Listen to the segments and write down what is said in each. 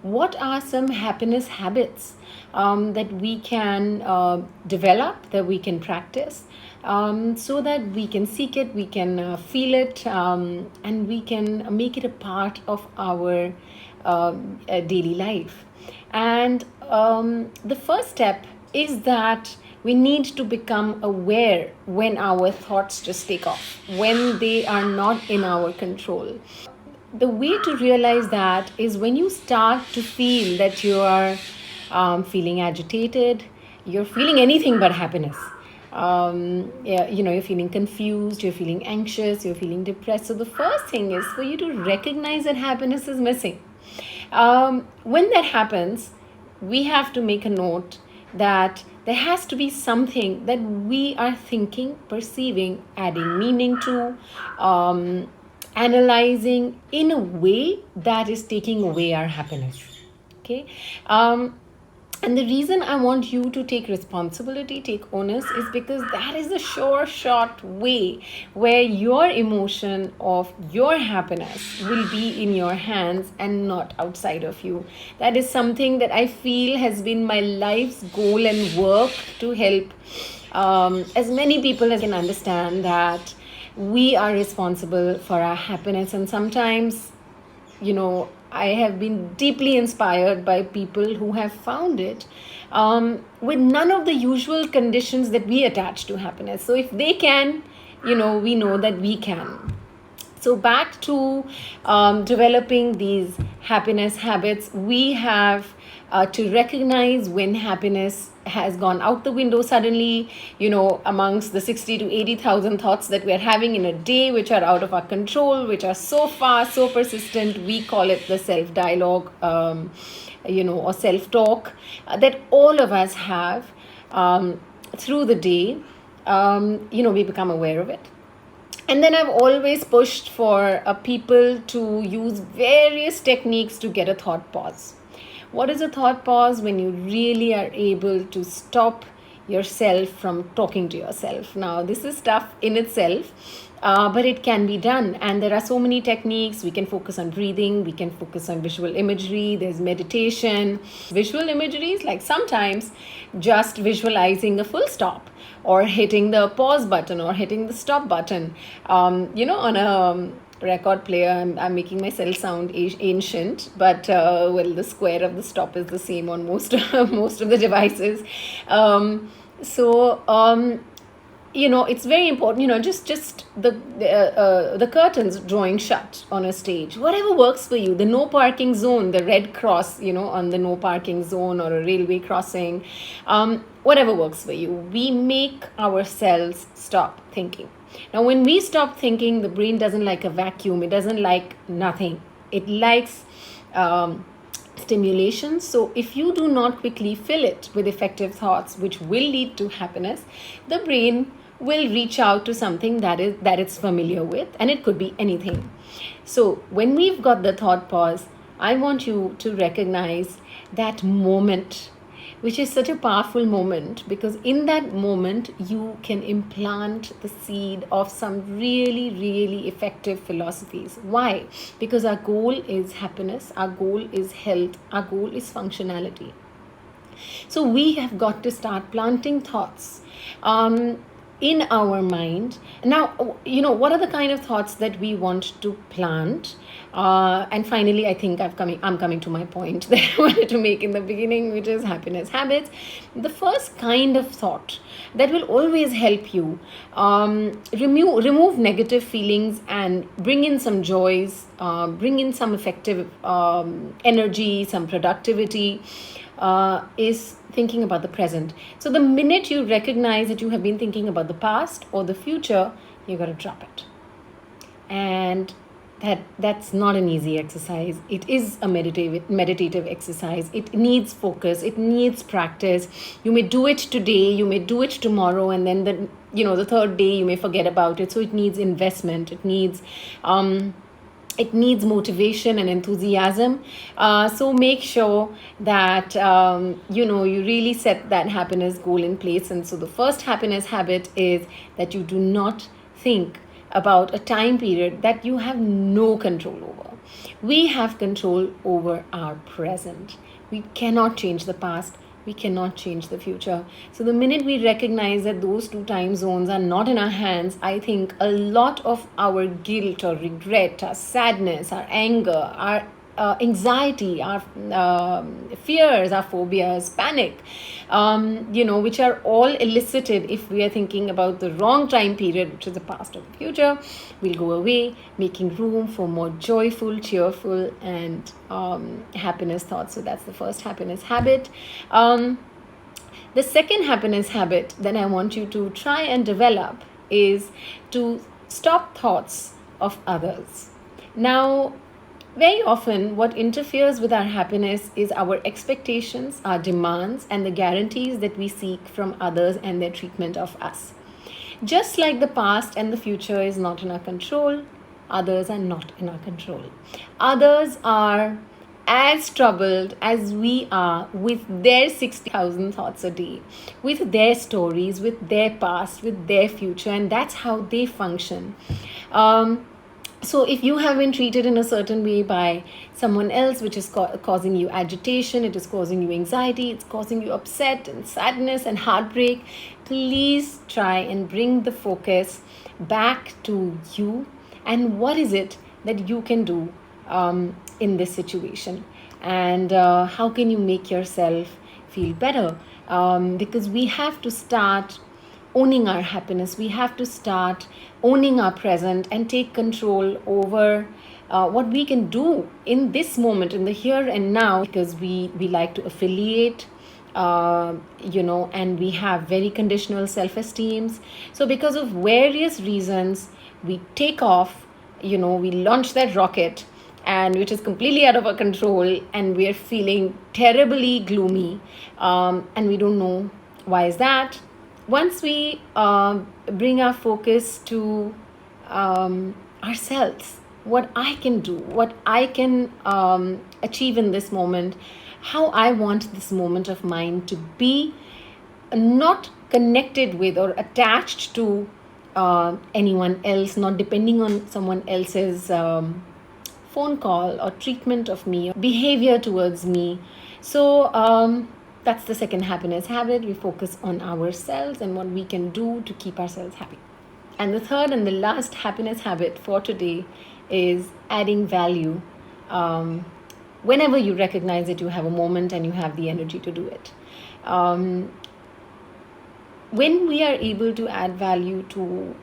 what are some happiness habits that we can develop, that we can practice, so that we can seek it, we can feel it, and we can make it a part of our daily life. And the first step is that we need to become aware when our thoughts just take off, when they are not in our control. The way to realize that is when you start to feel that you are feeling agitated, you're feeling anything but happiness. Yeah, you're feeling confused, you're feeling anxious, you're feeling depressed. So the first thing is for you to recognize that happiness is missing. When that happens, we have to make a note that there has to be something that we are thinking, perceiving, adding meaning to, analyzing in a way that is taking away our happiness. Okay. And the reason I want you to take responsibility, take onus, is because that is a sure shot way where your emotion of your happiness will be in your hands and not outside of you. That is something that I feel has been my life's goal and work to help as many people as can understand that we are responsible for our happiness. And sometimes, I have been deeply inspired by people who have found it with none of the usual conditions that we attach to happiness. So if they can, we know that we can. So back to developing these happiness habits, we have to recognize when happiness has gone out the window suddenly, amongst the 60 to 80,000 thoughts that we're having in a day, which are out of our control, which are so fast, so persistent. We call it the self-dialogue, or self-talk that all of us have through the day. We become aware of it. And then I've always pushed for people to use various techniques to get a thought pause. What is a thought pause? When you really are able to stop yourself from talking to yourself. Now, this is tough in itself, but it can be done. And there are so many techniques. We can focus on breathing. We can focus on visual imagery. There's meditation. Visual imagery is like sometimes just visualizing a full stop, or hitting the pause button, or hitting the stop button. On a record player, I'm making myself sound ancient, but the square of the stop is the same on most most of the devices. It's very important, just the curtains drawing shut on a stage, whatever works for you. The no parking zone, the red cross, on the no parking zone, or a railway crossing, whatever works for you. We make ourselves stop thinking. Now, when we stop thinking, the brain doesn't like a vacuum. It doesn't like nothing. It likes stimulation. So if you do not quickly fill it with effective thoughts, which will lead to happiness, the brain will reach out to something that it's familiar with, and it could be anything. So when we've got the thought pause, I want you to recognize that moment, which is such a powerful moment, because in that moment you can implant the seed of some really, really effective philosophies. Why? Because our goal is happiness, our goal is health, our goal is functionality. So we have got to start planting thoughts in our mind. Now, what are the kind of thoughts that we want to plant? And finally, I think I'm coming to my point that I wanted to make in the beginning, which is happiness habits. The first kind of thought that will always help you remove negative feelings and bring in some joys, bring in some effective energy, some productivity, is thinking about the present. So the minute you recognize that you have been thinking about the past or the future, you got to drop it. And that's not an easy exercise. It is a meditative exercise. It needs focus. It needs practice. You may do it today, you may do it tomorrow, and then the third day you may forget about it. So it needs investment. It needs motivation and enthusiasm. So make sure that you really set that happiness goal in place. And so the first happiness habit is that you do not think about a time period that you have no control over. We have control over our present. We cannot change the past. We cannot change the future. So the minute we recognize that those two time zones are not in our hands, I think a lot of our guilt or regret, our sadness, our anger, our anxiety, our fears, our phobias, panic, which are all elicited if we are thinking about the wrong time period, which is the past or the future, will go away, making room for more joyful, cheerful, and happiness thoughts. So that's the first happiness habit. The second happiness habit that I want you to try and develop is to stop thoughts of others. Now, very often, what interferes with our happiness is our expectations, our demands, and the guarantees that we seek from others and their treatment of us. Just like the past and the future is not in our control, others are not in our control. Others are as troubled as we are with their 60,000 thoughts a day, with their stories, with their past, with their future, and that's how they function. So if you have been treated in a certain way by someone else, which is causing you agitation, it is causing you anxiety, it's causing you upset and sadness and heartbreak, please try and bring the focus back to you and what is it that you can do in this situation, and how can you make yourself feel better, because we have to start owning our happiness. We have to start owning our present and take control over what we can do in this moment, in the here and now, because we like to affiliate, and we have very conditional self-esteems. So because of various reasons, we take off, we launch that rocket, and which is completely out of our control, and we're feeling terribly gloomy, and we don't know why is that. Once we bring our focus to ourselves, what I can do, what I can achieve in this moment, how I want this moment of mine to be, not connected with or attached to anyone else, not depending on someone else's phone call or treatment of me, or behavior towards me. So that's the second happiness habit. We focus on ourselves and what we can do to keep ourselves happy. And the third and the last happiness habit for today is adding value. Whenever you recognize that you have a moment and you have the energy to do it. When we are able to add value to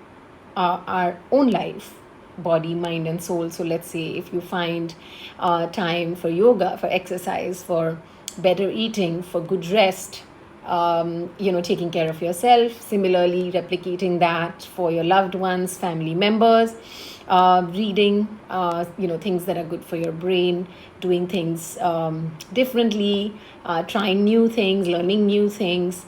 our own life, body, mind, and soul. So let's say if you find time for yoga, for exercise, for better eating, for good rest, taking care of yourself, similarly replicating that for your loved ones, family members, reading, things that are good for your brain, doing things differently, trying new things, learning new things,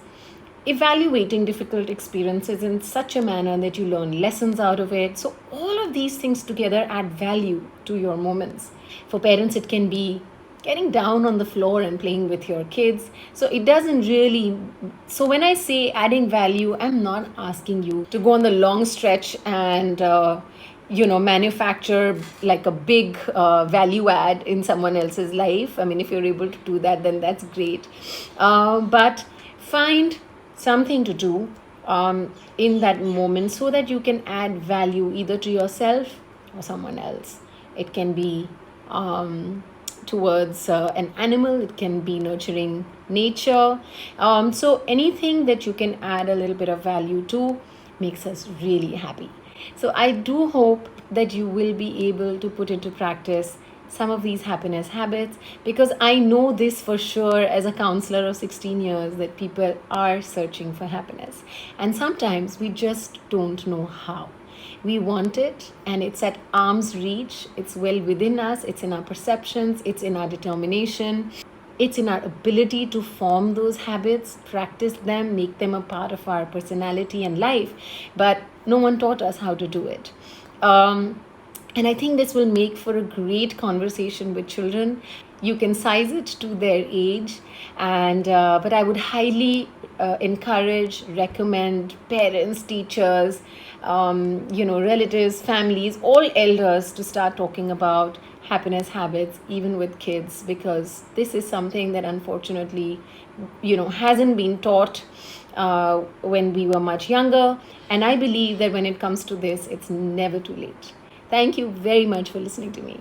evaluating difficult experiences in such a manner that you learn lessons out of it. So all of these things together add value to your moments. For parents, it can be getting down on the floor and playing with your kids. So it doesn't really, so when I say adding value, I'm not asking you to go on the long stretch and manufacture like a big value add in someone else's life. I mean, if you're able to do that, then that's great. But find something to do in that moment so that you can add value either to yourself or someone else. It can be towards an animal, it can be nurturing nature. So anything that you can add a little bit of value to makes us really happy. So I do hope that you will be able to put into practice some of these happiness habits, because I know this for sure as a counselor of 16 years that people are searching for happiness. And sometimes we just don't know how. We want it and it's at arm's reach. It's well within us. It's in our perceptions. It's in our determination. It's in our ability to form those habits, practice them, make them a part of our personality and life. But no one taught us how to do it. And I think this will make for a great conversation with children. You can size it to their age, and but I would highly encourage, recommend parents, teachers, relatives, families, all elders to start talking about happiness habits even with kids, because this is something that unfortunately hasn't been taught when we were much younger. And I believe that when it comes to this, it's never too late. Thank you very much for listening to me.